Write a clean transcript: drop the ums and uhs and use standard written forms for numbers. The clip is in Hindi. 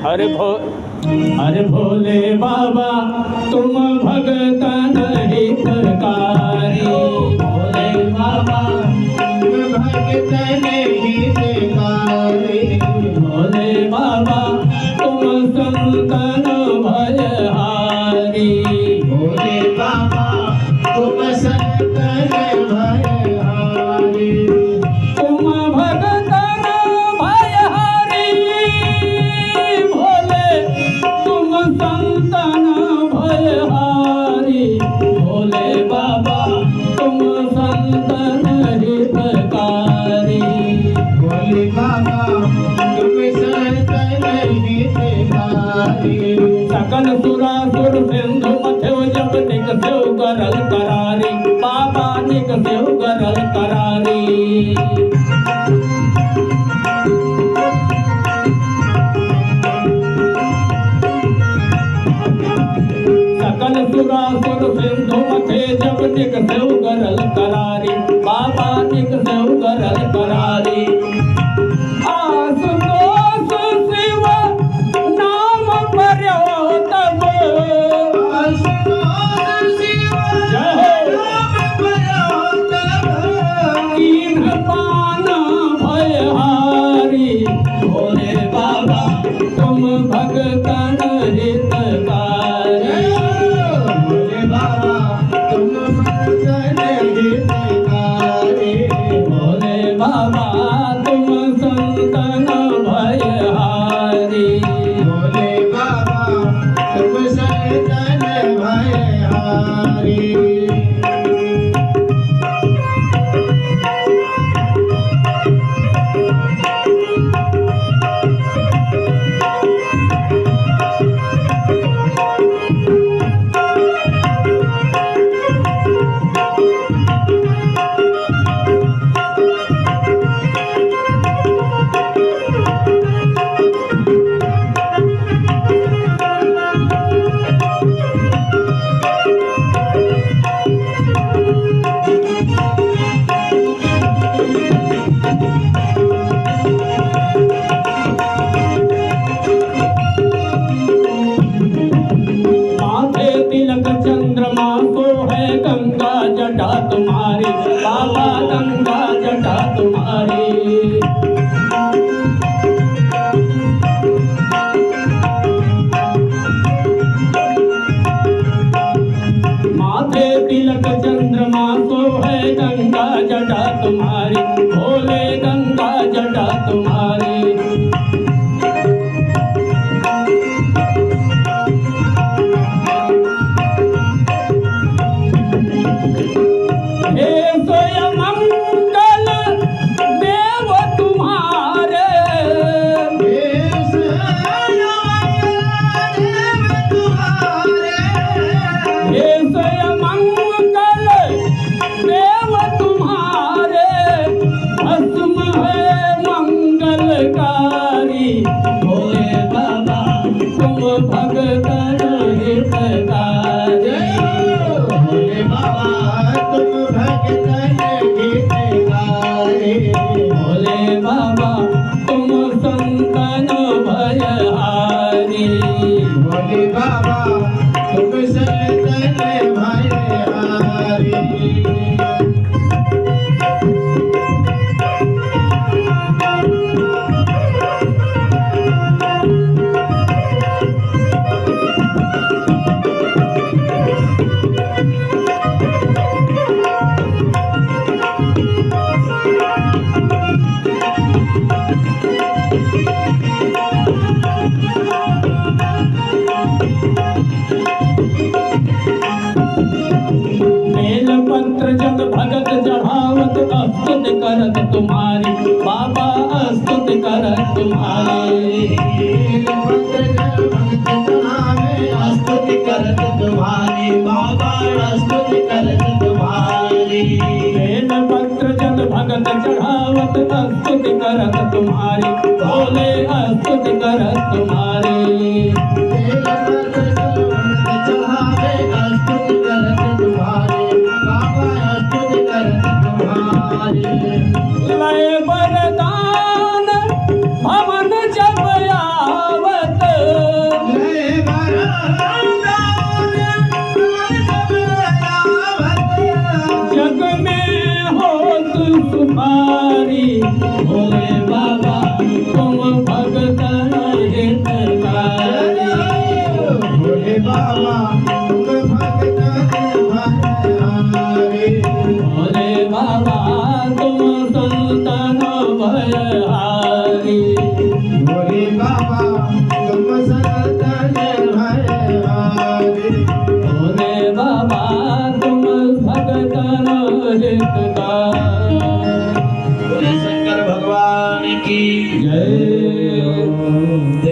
अरे भो अरे भोले बाबा तुम भगतन हितकारी। भोले बाबा तुम भगतन हितकारी। भोले बाबा तुम संतन भयहारी। भोले बाबा तुम संतन भयहारी। तुम भगतन भयहारी। भोले तुम संतन भयहारी। भोले बाबा तुम संतन हितकारी। भोले बाबा तुम संतन हितकारी। सकल सुरासुर सिंधु मथेव जब निक सेव करल करारी। बाबा निक सेव करल करारी। सकल सुरासुर सिंधु मथे जब निक सेव करल करारी। बाबा निक सेव करल करारी। आशुतोष शिव नाम पर्यो तब। आशुतोष शिव नाम पर्यो तब। कीन पान भयहारी। भोले बाबा तुम भगतन हितकारी। भोले बाबा तुम भगतन हितकारी। भोले बाबा तुम संतन भयहारी। भोले बाबा तुम संतन भयहारी। माथे तिलक चंद्रमा को है गंगा जटा तुम्हारी। बाबा गंगा जटा तुम्हारी। माथे तिलक चंद्रमा को है गंगा जटा तुम्हारी। भोले गंगा जटा तुम्हारी। हे स्वयं मंगल देव तुम्हारे। हे स्वयं मंगल देव तुम्हारे। भस्म है मंगलकारी। भोले बाबा तुम भगतन हितकारी। भोले बाबा तुम भगतन हितकारी। भोले बाबा तुम संतन भयहारी। भोले बाबा तुम संतन भयहारी। बेलपत्र जब भगत चढ़ावत अस्तुत करत तुम्हारी। बाबा अस्तुत करत तुम्हारी। बेलपत्र जब भगत चढ़ावे अस्तुत करत तुम्हारी। बाबा अस्तुत करत तुम्हारी। बेलपत्र जब भगत चढ़ावत अस्तुत करत तुम्हारी। भोले अस्तुत करत तुम्हारी। बेलपत्र जब भगत चढ़ावे अस्तुत करत तुम्हारी। बाबा अस्तुत करत तुम्हारी। लय वरदान भवन जब आवत। हितकारी भोले बाबा तुम भगतन हितकारी भोले बाबा तुम भगतन भयहारी भोले बाबा तुम संतन भयहारी भोले बाबा तुम संतन भयहारी